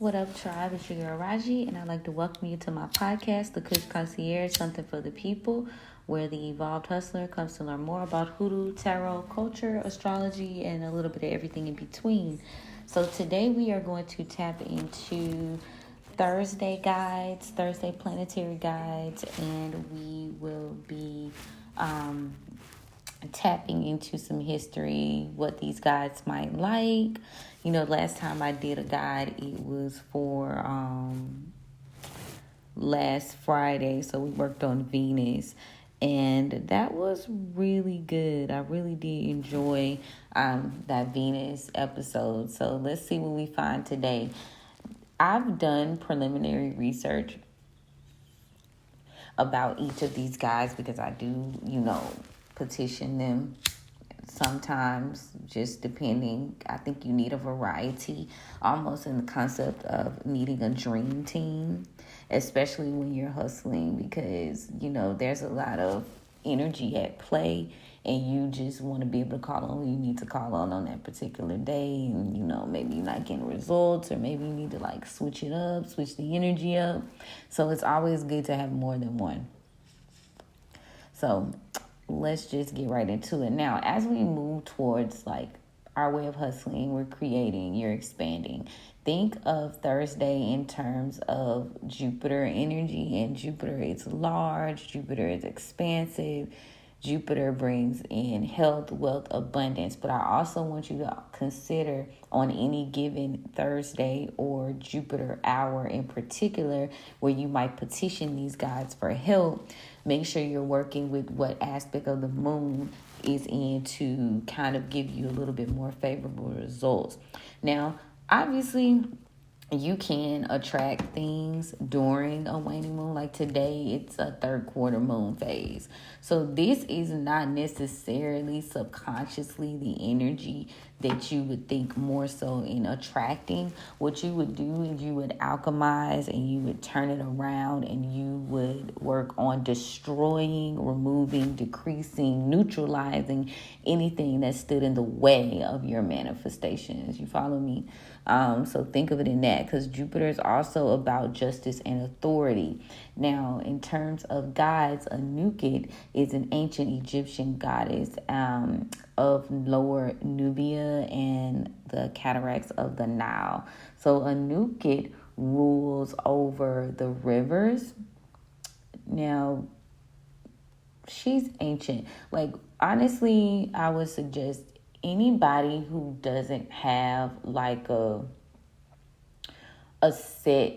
What up, tribe? It's your girl Raji, and I'd like to welcome you to my podcast, The Kush Concierge, Something for the People, where the evolved hustler comes to learn more about hoodoo, tarot, culture, astrology, and a little bit of everything in between. So today we are going to tap into Thursday guides, Thursday planetary guides, and we will be tapping into some history, what these guides might like. You know, last time I did a guide, it was for last Friday, so we worked on Venus, and that was really good. I really did enjoy that Venus episode. So let's see what we find today. I've done preliminary research about each of these guys because I do, petition them sometimes, just depending. I think you need a variety, almost in the concept of needing a dream team, especially when you're hustling, because there's a lot of energy at play, and you just want to be able to call on who you need to call on that particular day. And maybe you're not getting results, or maybe you need to switch it up, switch the energy up. So it's always good to have more than one. So let's just get right into it. Now, as we move towards our way of hustling, we're creating, you're expanding. Think of Thursday in terms of Jupiter energy, and Jupiter is large, Jupiter is expansive. Jupiter brings in health, wealth, abundance. But I also want you to consider on any given Thursday or Jupiter hour in particular, where you might petition these guides for help, make sure you're working with what aspect of the moon is in to kind of give you a little bit more favorable results. Now, obviously, you can attract things during a waning moon. Like today, it's a third quarter moon phase. So this is not necessarily subconsciously the energy that you would think more so in attracting. What you would do is you would alchemize and you would turn it around, and you would work on destroying, removing, decreasing, neutralizing anything that stood in the way of your manifestations. You follow me? So think of it in that, because Jupiter is also about justice and authority. Now, in terms of gods, Anuket is an ancient Egyptian goddess of Lower Nubia and the cataracts of the Nile. So Anuket rules over the rivers. Now, she's ancient. Honestly, I would suggest anybody who doesn't have a set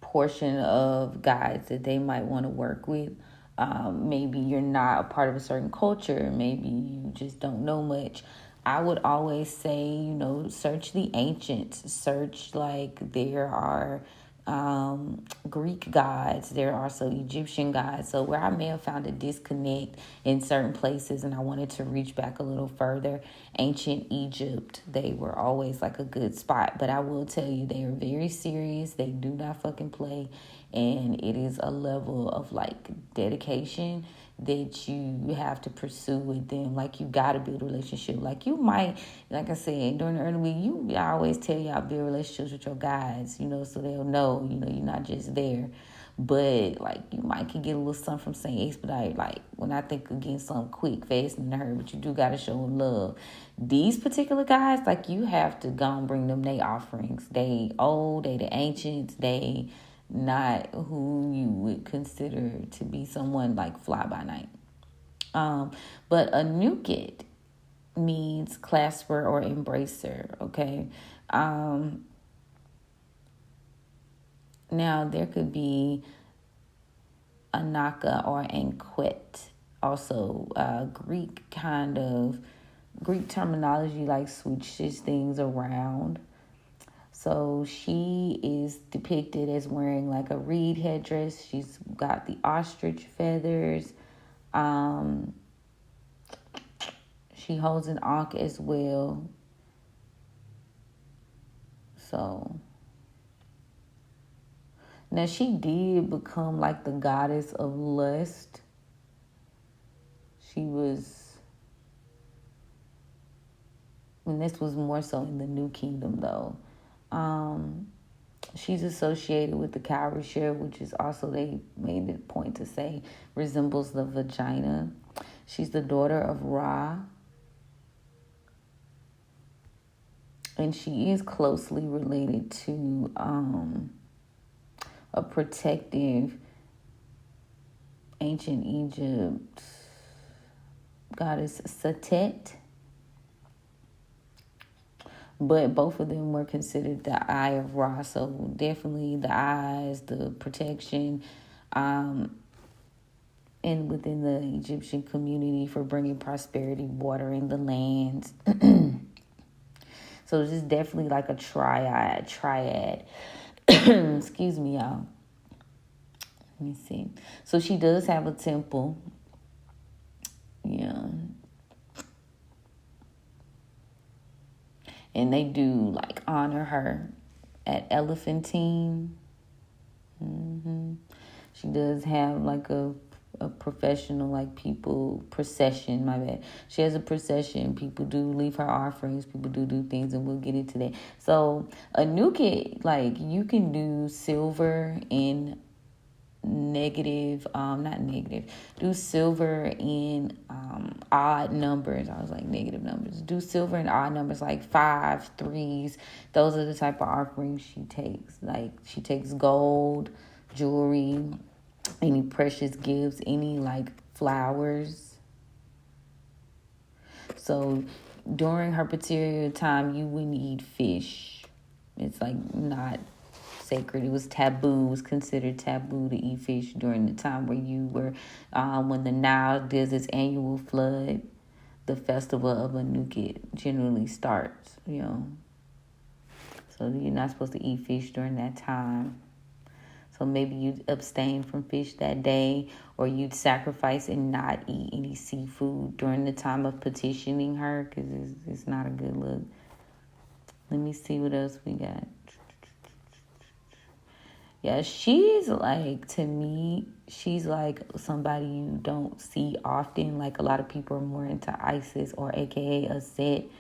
portion of guides that they might want to work with. Maybe you're not a part of a certain culture. Maybe you just don't know much. I would always say, search the ancients. Search there are Greek gods. There are also Egyptian gods. So where I may have found a disconnect in certain places and I wanted to reach back a little further, ancient Egypt, they were always a good spot. But I will tell you, they are very serious. They do not fucking play. And it is a level of dedication that you have to pursue with them. You got to build a relationship. You might, like I said, during the early week, I always tell y'all build relationships with your guides, so they'll know, you're not just there. But you might can get a little something from Saint Expedite. When I think of getting something quick, fast, and hurry, but you do got to show them love. These particular guys, you have to go and bring them their offerings. They old, they the ancients, they not who you would consider to be someone fly by night. But Anuket means clasper or embracer, okay? Now, there could be Anaka or Anquet, also Greek terminology switches things around. So she is depicted as wearing a reed headdress. She's got the ostrich feathers. She holds an ankh as well. So now she did become the goddess of lust. She was, and this was more so in the New Kingdom though. She's associated with the cowrie shell, which is also, they made it point to say, resembles the vagina. She's the daughter of Ra, and she is closely related to a protective ancient Egypt goddess Satet. But both of them were considered the eye of Ra. So definitely the eyes, the protection, and within the Egyptian community for bringing prosperity, watering the lands. So it's just definitely like a triad. Excuse me, y'all. Let me see. So she does have a temple. Yeah. And they do like honor her at Elephantine. She does have like a professional, like, people procession. My bad. She has a procession. People do leave her offerings. People do things, and we'll get into that. So Anuket, like, you can do silver in negative, not negative, do silver in odd numbers. I was like negative numbers. Do silver in odd numbers, like 5, 3s. Those are the type of offerings she takes. Like, she takes gold, jewelry, any precious gifts, any like flowers. So during her particular time, you wouldn't eat fish. It's like not sacred. It was taboo. It was considered taboo to eat fish during the time where you were, when the Nile does its annual flood. The festival of Anuket generally starts, So you're not supposed to eat fish during that time. So maybe you'd abstain from fish that day, or you'd sacrifice and not eat any seafood during the time of petitioning her, because it's not a good look. Let me see what else we got. Yeah, she's like, to me, she's like somebody you don't see often. Like, a lot of people are more into Isis, or AKA Aset,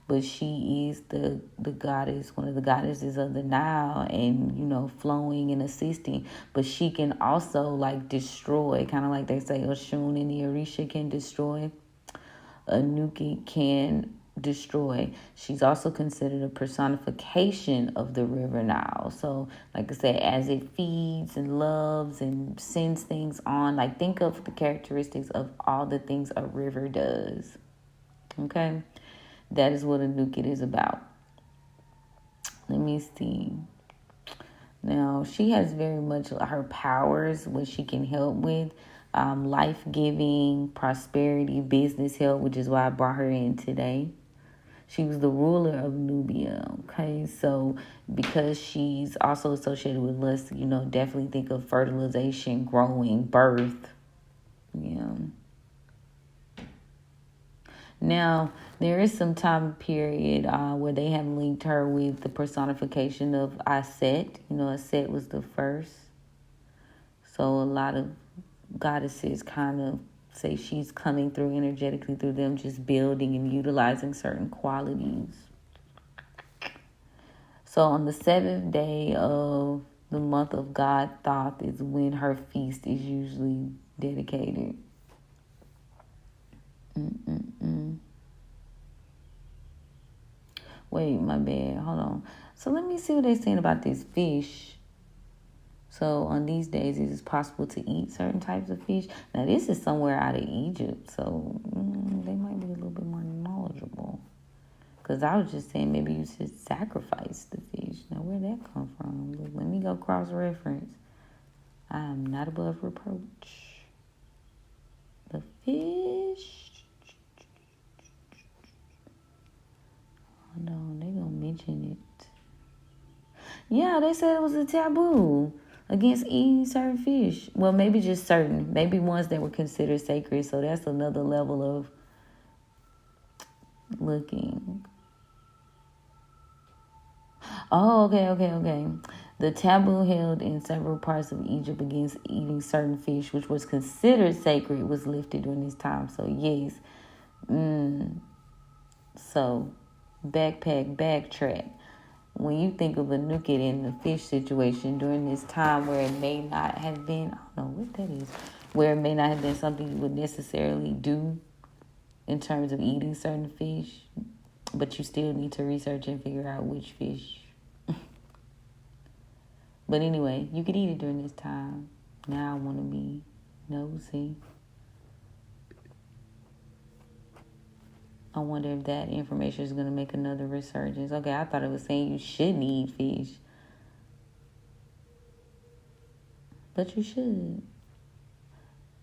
but she is the goddess, one of the goddesses of the Nile, and, flowing and assisting. But she can also, like, destroy, kind of like they say Oshun and the Orisha can destroy. Anuket can destroy. She's also considered a personification of the river Nile. So, like I said, as it feeds and loves and sends things on, like, think of the characteristics of all the things a river does. Okay? That is what Anuket is about. Let me see. Now, she has very much her powers, what she can help with. Life-giving, prosperity, business help, which is why I brought her in today. She was the ruler of Nubia, okay? So because she's also associated with lust, definitely think of fertilization, growing, birth. Yeah. Now, there is some time period where they have linked her with the personification of Aset. Aset was the first. So a lot of goddesses kind of say she's coming through energetically through them, just building and utilizing certain qualities. So on the 7th day of the month of God Thoth is when her feast is usually dedicated. Wait, my bad. Hold on. So let me see what they're saying about this fish. So on these days, it is possible to eat certain types of fish. Now, this is somewhere out of Egypt, so they might be a little bit more knowledgeable. Because I was just saying maybe you should sacrifice the fish. Now, where'd that come from? Let me go cross-reference. I am not above reproach. The fish. Hold on, they gonna mention it. Yeah, they said it was a taboo against eating certain fish. Well, maybe just certain. Maybe ones that were considered sacred. So that's another level of looking. Oh, okay. The taboo held in several parts of Egypt against eating certain fish, which was considered sacred, was lifted during this time. So, yes. So, backtrack. when you think of Anuket in the fish situation during this time where it may not have been, I don't know what that is, where it may not have been something you would necessarily do in terms of eating certain fish, but you still need to research and figure out which fish. But anyway, you could eat it during this time. Now I want to be nosy. I wonder if that information is going to make another resurgence. Okay, I thought it was saying you shouldn't eat fish. But you should.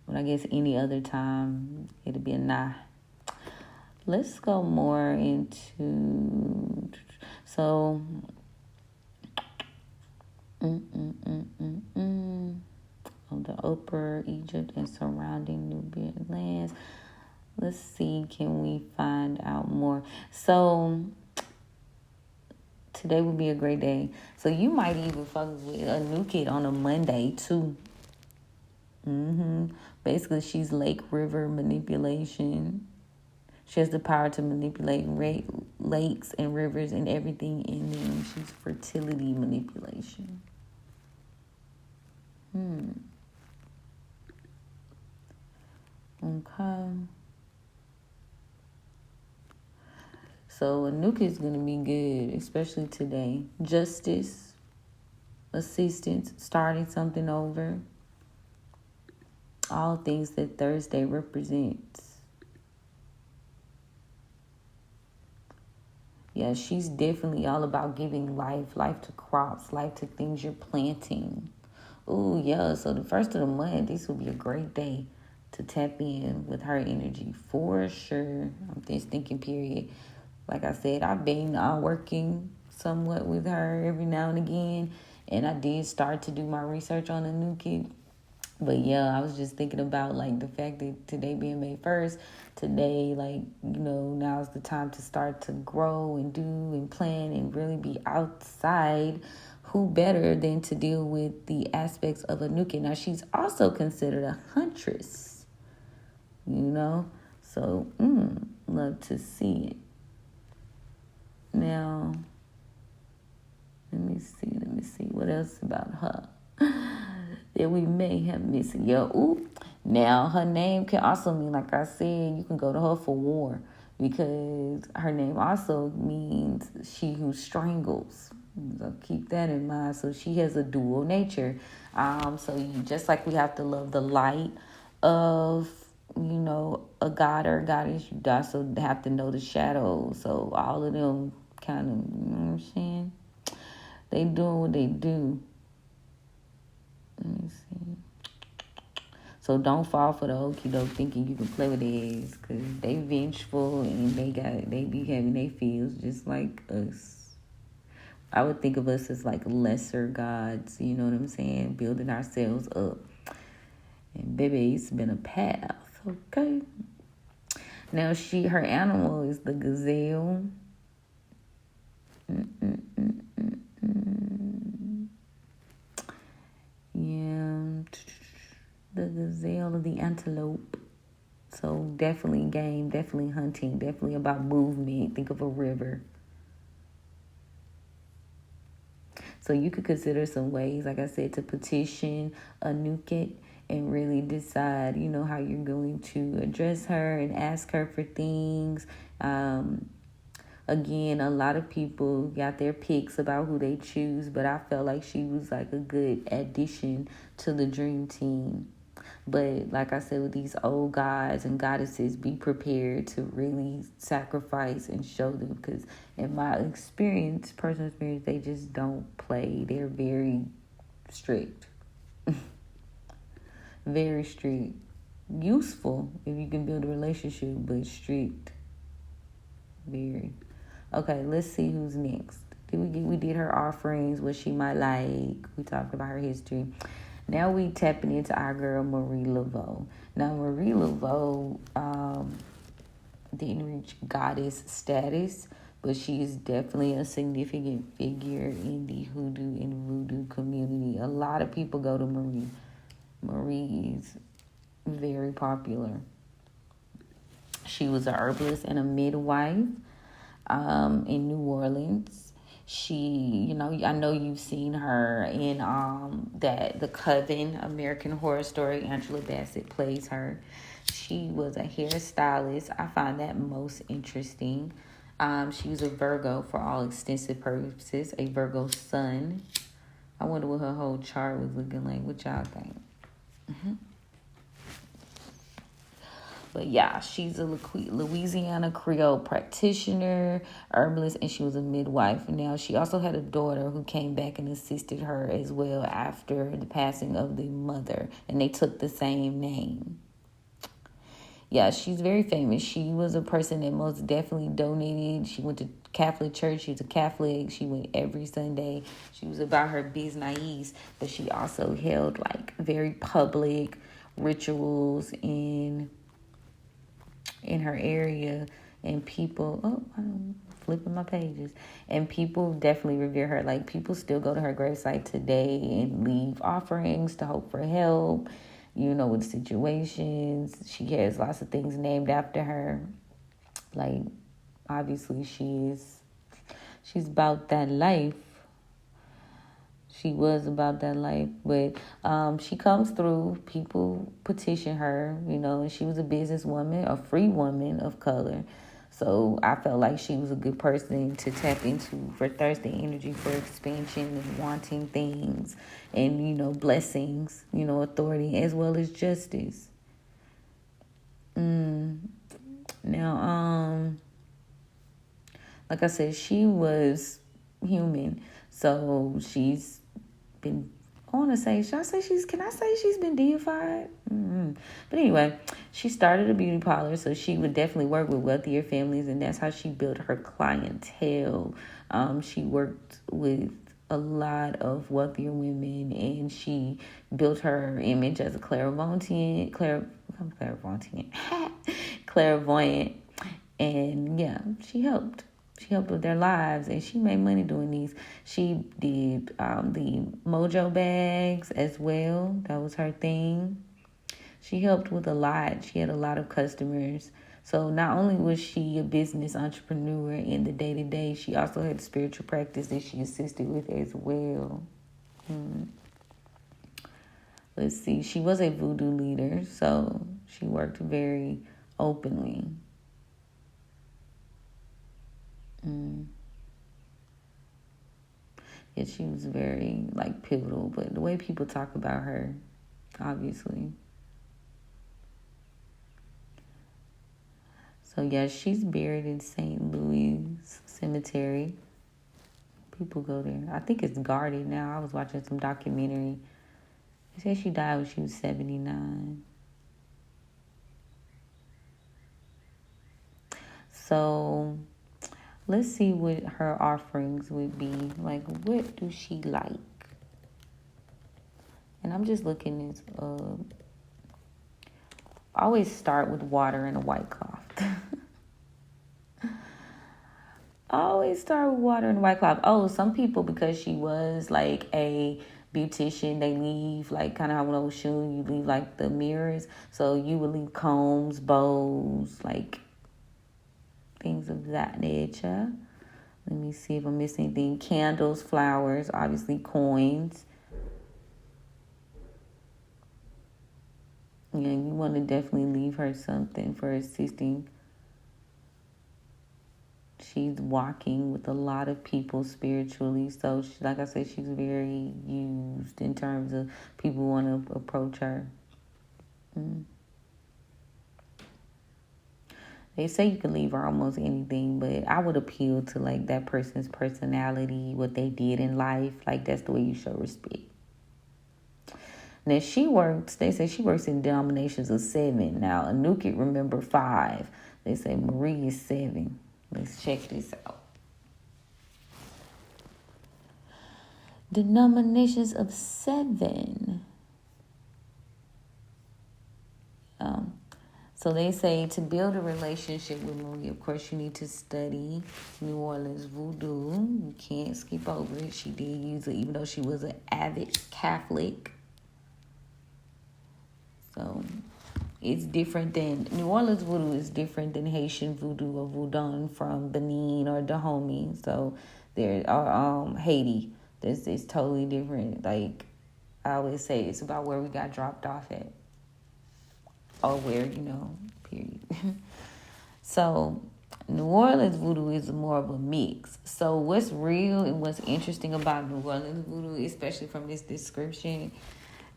But I guess any other time, it'll be a nah. Let's go more into... So... Of the Upper Egypt and surrounding Nubian lands. Let's see, can we find out more? So, today would be a great day. So, you might even fuck with Anuket on a Monday, too. Basically, she's lake river manipulation. She has the power to manipulate lakes and rivers and everything in them. She's fertility manipulation. Okay. So Anuka is going to be good, especially today. Justice, assistance, starting something over. All things that Thursday represents. Yeah, she's definitely all about giving life to crops, life to things you're planting. Ooh, yeah, so the first of the month, this will be a great day to tap in with her energy for sure. I'm just thinking, period. Like I said, I've been working somewhat with her every now and again, and I did start to do my research on Anuket. But yeah, I was just thinking about like the fact that today being May 1st, today, like, you know, now's the time to start to grow and do and plan and really be outside. Who better than to deal with the aspects of Anuket? Now, she's also considered a huntress, you know? So, love to see it. Now, let me see. What else about her that we may have missed? Yeah, ooh. Now, her name can also mean, like I said, you can go to her for war because her name also means she who strangles. So keep that in mind. So she has a dual nature. So you, just like we have to love the light of, you know, a god or a goddess, you also have to know the shadows. So all of them kind of, you know what I'm saying? They doing what they do. Let me see. So don't fall for the okie doke thinking you can play with theirs, because they vengeful and they be having their feels just like us. I would think of us as like lesser gods, you know what I'm saying? Building ourselves up. And baby, it's been a path, okay? Now her animal is the gazelle. Yeah, the gazelle or the antelope. So definitely game, definitely hunting, definitely about movement. Think of a river. So you could consider some ways, like I said, to petition Anuket and really decide, you know, how you're going to address her and ask her for things. Again, a lot of people got their picks about who they choose, but I felt like she was like a good addition to the dream team. But like I said, with these old gods and goddesses, be prepared to really sacrifice and show them. Because in my experience, personal experience, they just don't play. They're very strict. Very strict. Useful if you can build a relationship, but strict. Very. Okay, let's see who's next. We did her offerings, what she might like. We talked about her history. Now we tapping into our girl Marie Laveau. Now Marie Laveau didn't reach goddess status, but she is definitely a significant figure in the hoodoo and voodoo community. A lot of people go to Marie. Marie is very popular. She was a herbalist and a midwife in New Orleans. I know you've seen her in the Coven, American Horror Story. Angela Bassett plays her. She was a hairstylist. I find that most interesting. She was a Virgo for all extensive purposes, a Virgo sun. I wonder what her whole chart was looking like. What y'all think? But yeah, she's a Louisiana Creole practitioner, herbalist, and she was a midwife. Now, she also had a daughter who came back and assisted her as well after the passing of the mother, and they took the same name. Yeah, she's very famous. She was a person that most definitely donated. She went to Catholic church. She's a Catholic. She went every Sunday. She was about her business, but she also held like very public rituals in her area, and people, I'm flipping my pages, and people definitely revere her. Like, people still go to her gravesite today and leave offerings to hope for help, with situations. She has lots of things named after her. Like, obviously she's about that life. She was about that life, but she comes through. People petition her, and she was a businesswoman, a free woman of color. So I felt like she was a good person to tap into for Thursday energy, for expansion and wanting things and, blessings, authority as well as justice. Now, like I said, she was human. So she's been, can I say she's been deified? But anyway, she started a beauty parlor, so she would definitely work with wealthier families, and that's how she built her clientele. She worked with a lot of wealthier women, and she built her image as a clairvoyant, and yeah, she helped. She helped with their lives, and she made money doing these. She did the Mojo bags as well. That was her thing. She helped with a lot. She had a lot of customers. So not only was she a business entrepreneur in the day-to-day, she also had spiritual practice that she assisted with as well. Let's see. She was a voodoo leader, so she worked very openly. Yeah, she was very, pivotal, but the way people talk about her, obviously. So, yeah, she's buried in St. Louis Cemetery. People go there. I think it's guarded now. I was watching some documentary. They said she died when she was 79. So, let's see what her offerings would be. Like, what do she like? And I'm just looking at, always start with water and a white cloth. Always start with water and a white cloth. Oh, some people, because she was like a beautician, they leave kind of how when I was showing you leave the mirrors. So you would leave combs, bows, things of that nature. Let me see if I'm missing anything. Candles, flowers, obviously coins. Yeah, you want to definitely leave her something for assisting. She's walking with a lot of people spiritually. So, like I said, she's very used in terms of people who want to approach her. They say you can leave her almost anything, but I would appeal to that person's personality, what they did in life. That's the way you show respect. Now they say she works in denominations of 7. Now Anuket remember 5. They say Marie is 7. Let's check this out. Denominations of 7. So they say to build a relationship with Marie, of course, you need to study New Orleans voodoo. You can't skip over it. She did use it, even though she was an avid Catholic. So it's different than New Orleans voodoo is different than Haitian voodoo or voodoo from Benin or Dahomey. So There, Haiti. This is totally different. Like I always say, it's about where we got dropped off at, or where, period. So New Orleans voodoo is more of a mix. So what's real and what's interesting about New Orleans voodoo, especially from this description,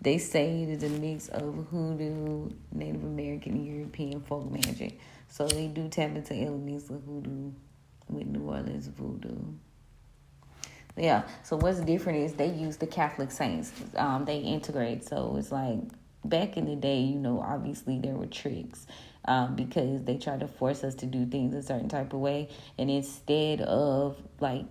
they say it is a mix of hoodoo, Native American, and European folk magic. So they do tap into elements of hoodoo with New Orleans voodoo. Yeah, so what's different is they use the Catholic saints. They integrate. So it's like back in the day, obviously there were tricks because they tried to force us to do things a certain type of way. And instead of like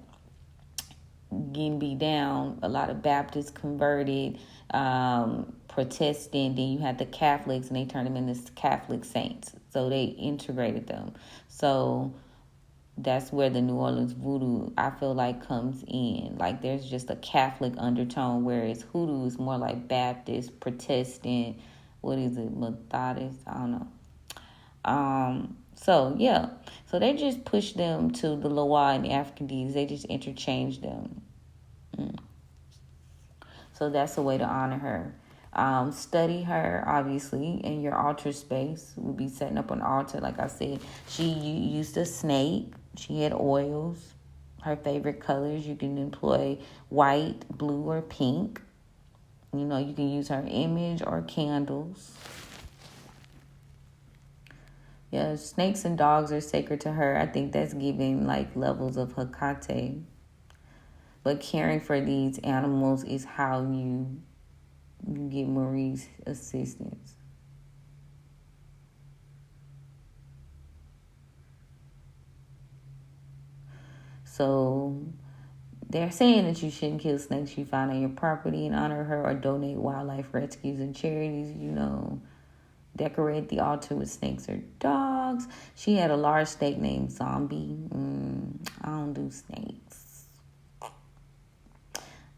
getting beat down, a lot of Baptists converted, Protestant, then you had the Catholics, and they turned them into Catholic saints. So they integrated them. So that's where the New Orleans voodoo, I feel like, comes in. Like there's just a Catholic undertone, whereas hoodoo is more like Baptist, Protestant, what is it, Methodist? I don't know. So yeah, so they just push them to the Laveau and the African deities. They just interchange them. So that's a way to honor her. Study her, obviously, in your altar space. We'll be setting up an altar. Like I said, she used a snake. She had oils. Her favorite colors, you can employ white, blue, or pink. You can use her image or candles. Yeah, snakes and dogs are sacred to her. I think that's giving like levels of Hecate. But caring for these animals is how you get Marie's assistance. So they're saying that you shouldn't kill snakes you find on your property and honor her, or donate wildlife rescues and charities, Decorate the altar with snakes or dogs. She had a large snake named Zombie. I don't do snakes.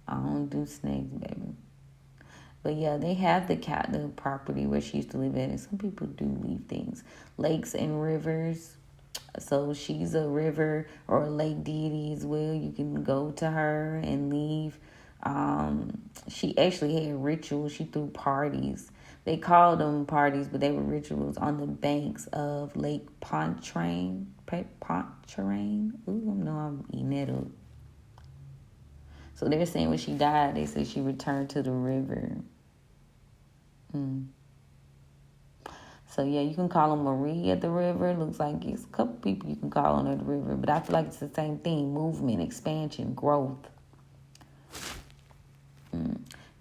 I don't do snakes, baby. But yeah, they have the property where she used to live at, and some people do leave things. Lakes and rivers. So she's a river or a lake deity as well. You can go to her and leave. She actually had rituals. She threw parties. They called them parties, but they were rituals on the banks of Lake Pontchartrain. Ooh, I know I'm eating that up. So they're saying when she died, they said she returned to the river. So yeah, you can call them Marie at the river. Looks like it's a couple people you can call on at the river. But I feel like it's the same thing. Movement, expansion, growth.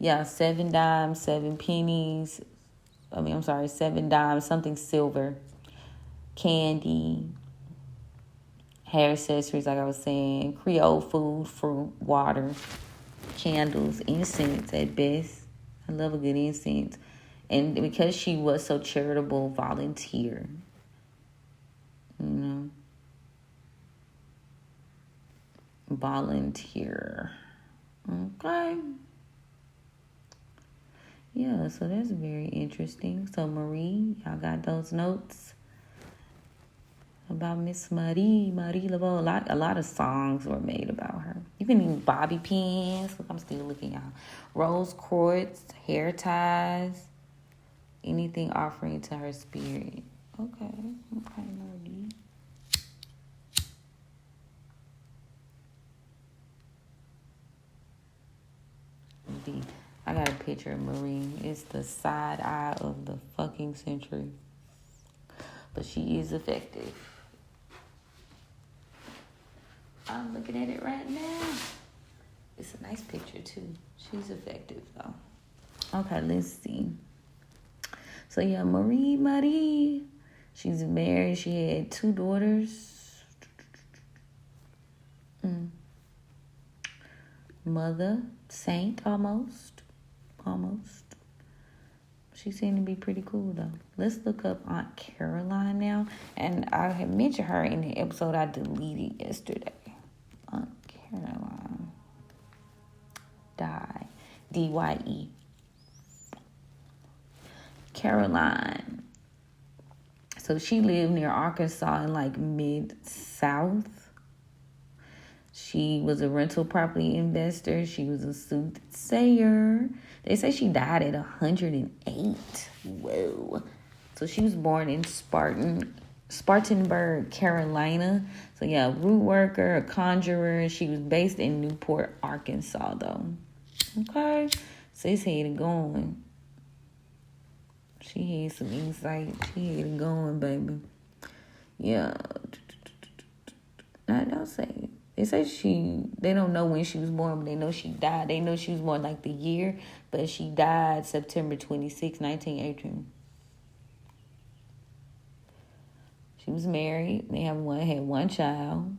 Yeah, 7 dimes, 7 pennies. 7 dimes, something silver. Candy. Hair accessories, like I was saying. Creole food, fruit, water. Candles, incense at best. I love a good incense. And because she was so charitable, volunteer. Volunteer. Okay. Yeah, so that's very interesting. So Marie, y'all got those notes about Miss Marie Laveau. A lot of songs were made about her. You can even bobby pins. Look, I'm still looking, y'all. Rose quartz, hair ties, anything offering to her spirit. Okay, Marie. Indeed. I got a picture of Marie. It's the side eye of the fucking century. But she is effective. I'm looking at it right now. It's a nice picture too. She's effective though. Okay, let's see. So yeah, Marie. She's married. She had 2 daughters. Mother, saint almost. She seemed to be pretty cool though. Let's look up Aunt Caroline now. And I had mentioned her in the episode I deleted yesterday. Aunt Caroline. D-Y-E. Caroline. So she lived near Arkansas in like mid-south. She was a rental property investor. She was a soothsayer. They say she died at 108. Whoa. So she was born in Spartanburg, Carolina. So yeah, root worker, a conjurer. She was based in Newport, Arkansas, though. Okay. Sis had it going. She had some insight. She had it going, baby. Yeah. I don't say. They say they don't know when she was born, but they know she died. They know she was born like the year, but she died September 26, 1918. She was married. They had one child.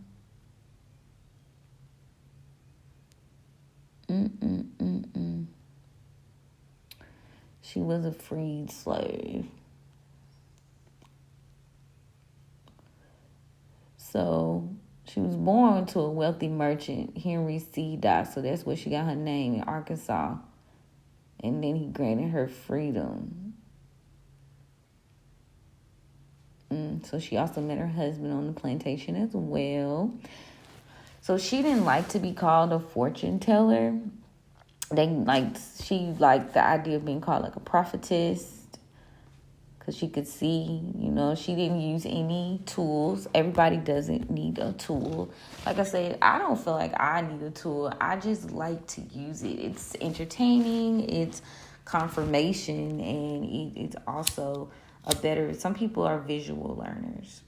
She was a freed slave. So she was born to a wealthy merchant, Henry C. Dock. So that's where she got her name, in Arkansas. And then he granted her freedom. So she also met her husband on the plantation as well. So she didn't like to be called a fortune teller. She liked the idea of being called like a prophetess. Because she could see, she didn't use any tools. Everybody doesn't need a tool. Like I said, I don't feel like I need a tool. I just like to use it. It's entertaining. It's confirmation. And it's also some people are visual learners.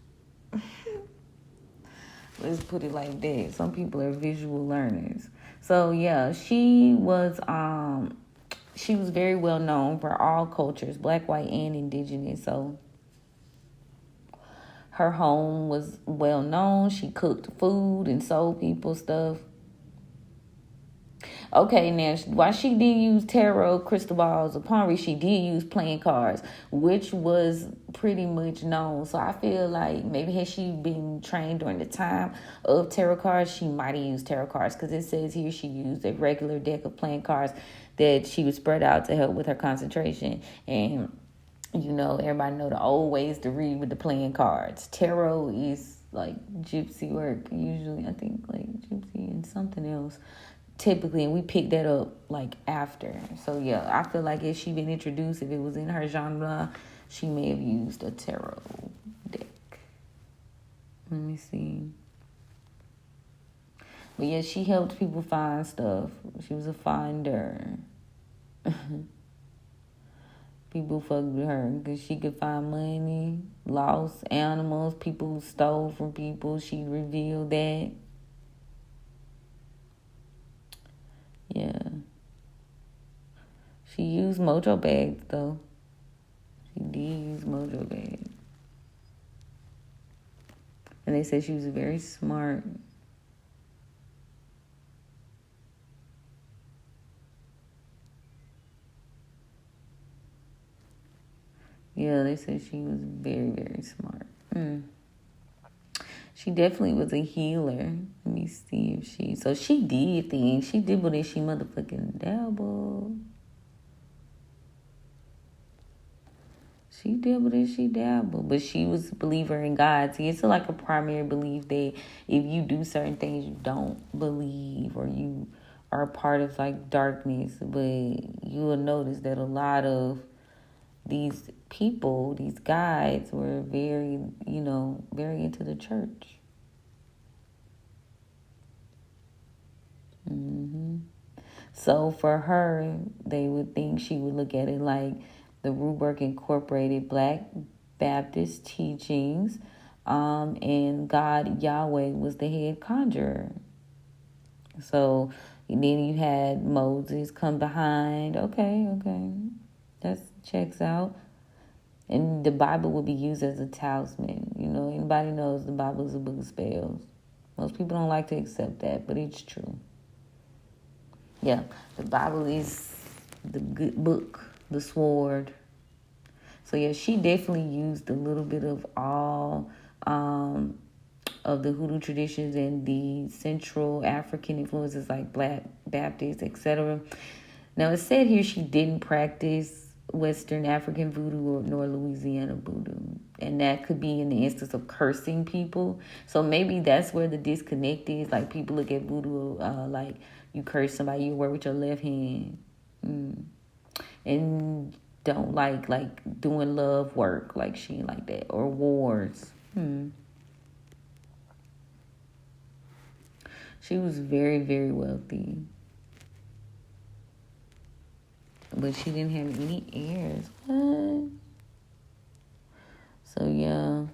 Let's put it like that. Some people are visual learners. So yeah, she was very well known for all cultures, black, white, and indigenous. So her home was well known. She cooked food and sold people stuff. Okay, now, while she did use tarot, crystal balls, or palm reading, she did use playing cards, which was pretty much known. So I feel like maybe had she been trained during the time of tarot cards, she might have used tarot cards, because it says here she used a regular deck of playing cards that she would spread out to help with her concentration. And, everybody know the old ways to read with the playing cards. Tarot is like gypsy work, usually, I think, like gypsy and something else. Typically, and we pick that up like after. So yeah, I feel like if she been introduced, if it was in her genre, she may have used a tarot deck. Let me see. But yeah, she helped people find stuff. She was a finder. People fucked with her because she could find money, lost animals, people who stole from people. She revealed that. Yeah. She used mojo bags, though. She did use mojo bags. And they said she was very smart. Yeah, they said she was very, very smart. She definitely was a healer. Let me see if so she did things. She did what she motherfucking dabbled. She did what she dabbled. But she was a believer in God. See, it's like a primary belief that if you do certain things you don't believe, or you are a part of like darkness, but you will notice that a lot of these people, these guides, were very, very into the church. So for her, they would think she would look at it like the root work incorporated Black Baptist teachings, and God Yahweh was the head conjurer. So then you had Moses come behind. Okay, that checks out. And the Bible would be used as a talisman. Anybody knows the Bible is a book of spells. Most people don't like to accept that, but it's true. Yeah, the Bible is the good book, the sword. So yeah, she definitely used a little bit of all of the hoodoo traditions and the Central African influences like Black Baptist, etc. Now, it said here she didn't practice Western African voodoo nor Louisiana voodoo. And that could be in the instance of cursing people. So maybe that's where the disconnect is. Like people look at voodoo like you curse somebody, you work with your left hand. And don't like doing love work like she ain't like that. Or wars. She was very, very wealthy. But she didn't have any heirs. What? So, yeah.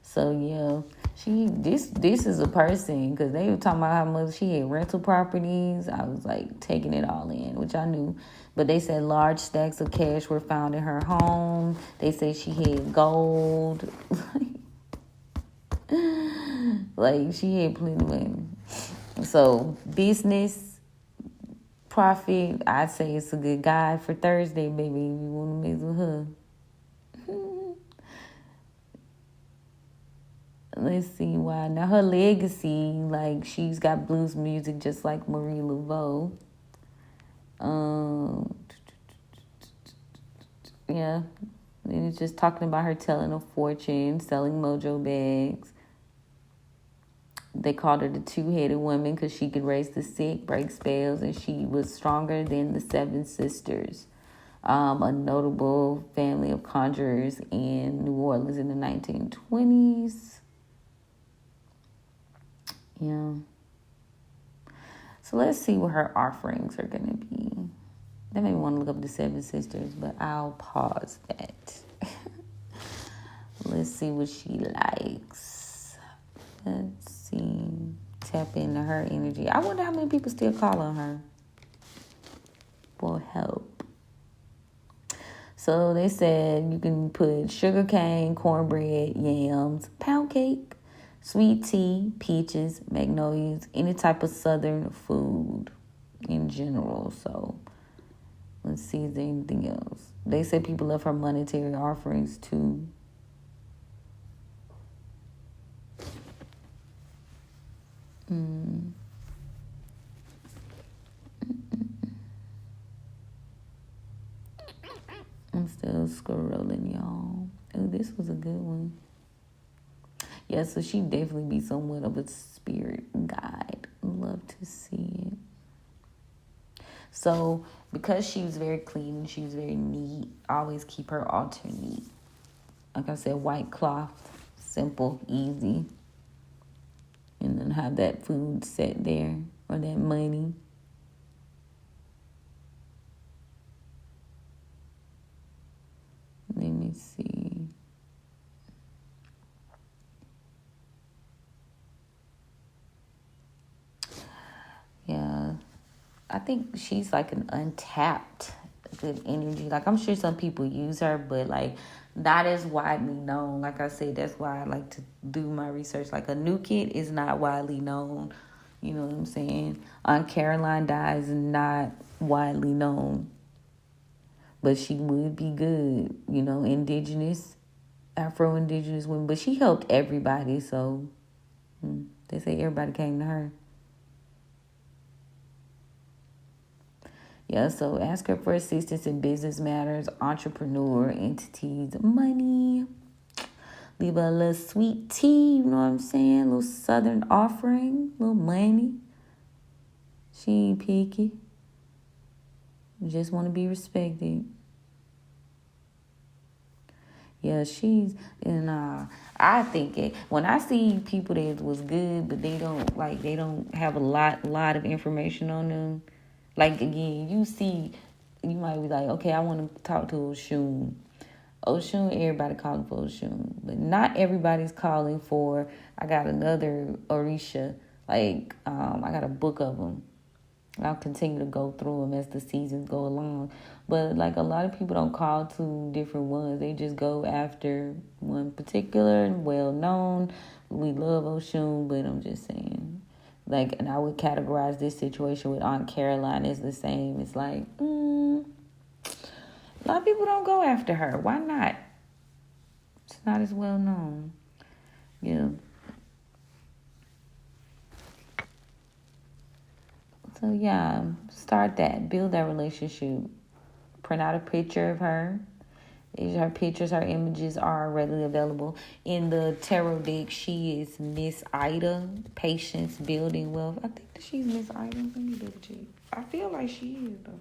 So, yeah. This is a person, because they were talking about how much she had rental properties. I was like taking it all in, which I knew. But they said large stacks of cash were found in her home. They said she had gold. Like she had plenty of money. So business, profit, I'd say it's a good guy for Thursday, baby. If you want to mess with her. Let's see why. Now her legacy, like she's got blues music just like Marie Laveau. Yeah. And it's just talking about her telling a fortune, selling mojo bags. They called her the two-headed woman because she could raise the sick, break spells, and she was stronger than the seven sisters. A notable family of conjurers in New Orleans in the 1920s. Yeah. So let's see what her offerings are going to be. That made me want to look up the seven sisters, but I'll pause that. Let's see what she likes. Let's see. Tap into her energy. I wonder how many people still call on her for help. So they said you can put sugar cane, cornbread, yams, pound cake, sweet tea, peaches, magnolias, any type of southern food in general. So let's see if there's anything else. They said people love her monetary offerings too. I'm still scrolling, y'all. Oh, this was a good one. Yeah, so she definitely be somewhat of a spirit guide. Love to see it. So, because she was very clean, she was very neat, always keep her altar neat. Like I said, white cloth, simple, easy. And then have that food set there, or that money. Let me see. Yeah. I think she's like an untapped good energy. Like I'm sure some people use her, but like not as widely known. Like I said, that's why I like to do my research. Like Anuket is not widely known. You know what I'm saying? Aunt Caroline Dye is not widely known. But she would be good, you know, indigenous, Afro-indigenous women. But she helped everybody, so they say everybody came to her. Yeah, so ask her for assistance in business matters, entrepreneur, entities, money. Leave her a little sweet tea, you know what I'm saying? A little southern offering, a little money. She ain't picky. Just want to be respected. Yeah, she's, and I think it, when I see people that was good, but they don't have a lot of information on them. Like, again, you might be like, okay, I want to talk to Oshun. Oshun, everybody calling for Oshun. But not everybody's calling for, I got another Orisha. Like, I got a book of them. I'll continue to go through them as the seasons go along. But, like, a lot of people don't call to different ones. They just go after one particular, well-known. We love Oshun, but I'm just saying. Like, and I would categorize this situation with Aunt Caroline as the same. It's like, a lot of people don't go after her. Why not? It's not as well known. Yeah. So yeah, start that. Build that relationship. Print out a picture of her. Her pictures, her images are readily available. In the tarot deck, she is Miss Ida. Patience, building wealth. I think that she's Miss Ida. Let me double check. I feel like she is, though.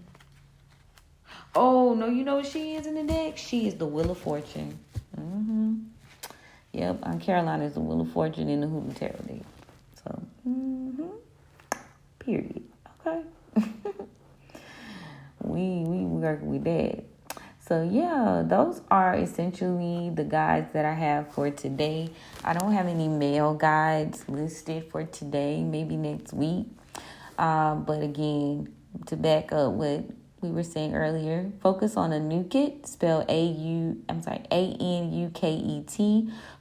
Oh, no, you know what she is in the deck? She is the Wheel of Fortune. Mm-hmm. Yep, Carolina is the Wheel of Fortune in the Hulu Tarot deck. So, period. Okay. we work with that. So yeah, those are essentially the guides that I have for today. I don't have any male guides listed for today, maybe next week. But again, to back up what we were saying earlier, focus on Anuket, spelled Anuket,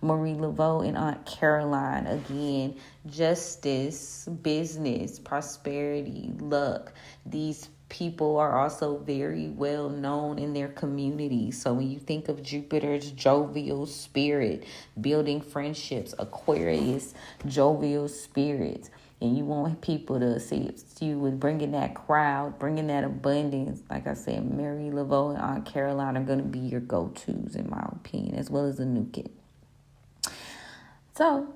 Marie Laveau, and Aunt Caroline. Again, justice, business, prosperity, luck. These people are also very well known in their community. So when you think of Jupiter's jovial spirit, building friendships, Aquarius, jovial spirits, and you want people to see you with bringing that crowd, bringing that abundance. Like I said, Mary Laveau and Aunt Caroline are going to be your go-tos, in my opinion, as well as the new kid. So,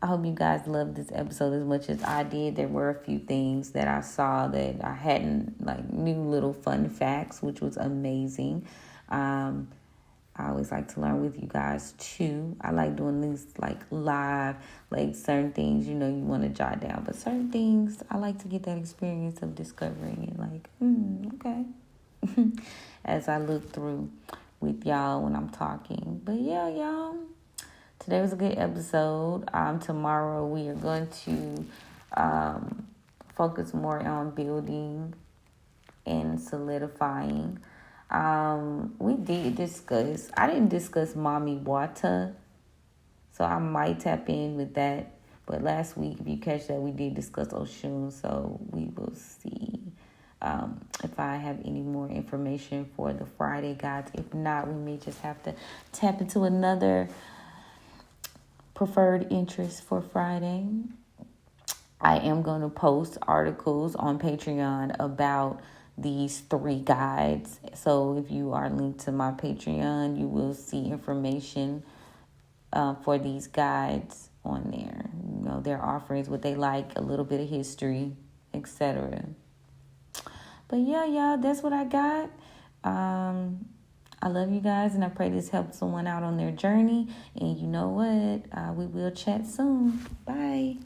I hope you guys loved this episode as much as I did. There were a few things that I saw that I hadn't, like new little fun facts, which was amazing. I always like to learn with you guys too. I like doing these like live, like certain things, you want to jot down. But certain things, I like to get that experience of discovering it. Like, okay. As I look through with y'all when I'm talking. But yeah, y'all. Today was a good episode. Tomorrow we are going to focus more on building and solidifying. We did discuss, I didn't discuss Mommy Wata, so I might tap in with that. But last week, if you catch that, we did discuss Oshun, so we will see if I have any more information for the Friday guides. If not, we may just have to tap into another preferred interest for Friday. I am going to post articles on Patreon about these 3 guides. So if you are linked to my Patreon, you will see information for these guides on there. Their offerings, what they like, a little bit of history, etc. But yeah, y'all, that's what I got. I love you guys, and I pray this helped someone out on their journey. And you know what? We will chat soon. Bye.